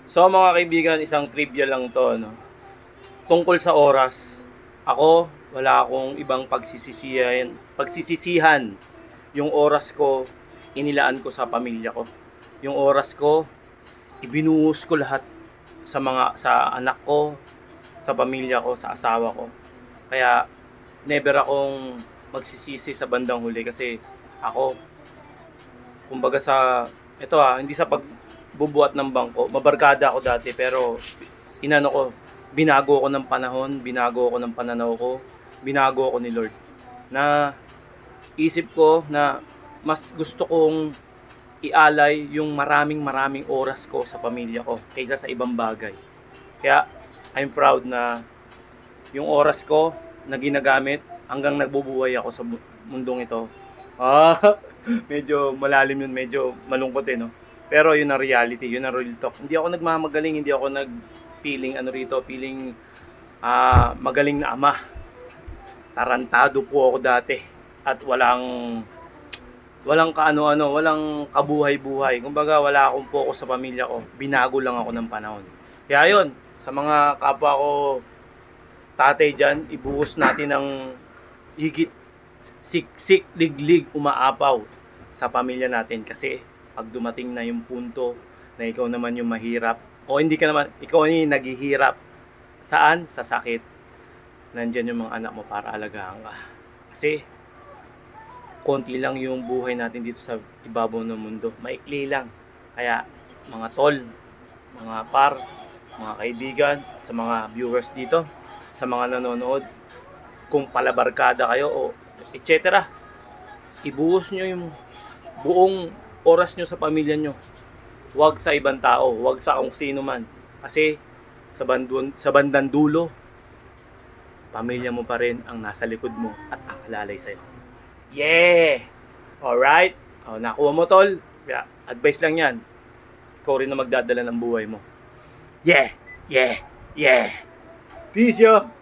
So mga kaibigan, isang trivia lang to, no? Tungkol sa oras. Ako, wala akong ibang pagsisisihan. Yung oras ko, inilaan ko sa pamilya ko. Yung oras ko, ibinuhos ko lahat sa anak ko, sa pamilya ko, sa asawa ko. Kaya never akong magsisisi sa bandang huli kasi ako, kumbaga hindi sa pagbubuhat ng bangko, mabarkada ako dati pero inano ko, binago ko ng panahon, binago ko ng pananaw ko, binago ko ni Lord. Na isip ko na mas gusto kong ialay yung maraming oras ko sa pamilya ko kaysa sa ibang bagay. Kaya I'm proud na yung oras ko na ginagamit hanggang nagbubuhay ako sa mundong ito. Ah, medyo malalim yun, medyo malungkot no. Pero yun ang reality, yun ang real talk. Hindi ako nagmamagaling, hindi ako nagpiling piling magaling na ama. Tarantado po ako dati at walang walang kabuhay-buhay. Kumbaga wala akong focus sa pamilya ko. Binago lang ako ng panahon. Kaya yun, sa mga kapwa ko tatay dyan, ibuhos natin ng higit siksik, liglig, umaapaw sa pamilya natin. Kasi pag dumating na yung punto na ikaw naman yung mahirap, o hindi ka naman, ikaw yung naghihirap, saan? Sa sakit. Nandyan yung mga anak mo para alagaan ka. Kasi konti lang yung buhay natin dito sa ibabaw ng mundo. Maikli lang. Kaya mga tol, mga par, mga kaibigan, sa mga viewers dito, sa mga nanonood, kung palabarkada kayo o etc. Ibuhos nyo yung buong oras nyo sa pamilya nyo. Huwag sa ibang tao, huwag sa kung sino man. Kasi sa bandang dulo, pamilya mo pa rin ang nasa likod mo at ang alalay sa'yo. Yeah! Alright? Nakuha mo tol? Yeah, advice lang yan. Ikaw rin na magdadala ng buhay mo. Yeah! Yeah! Yeah! Peace yo!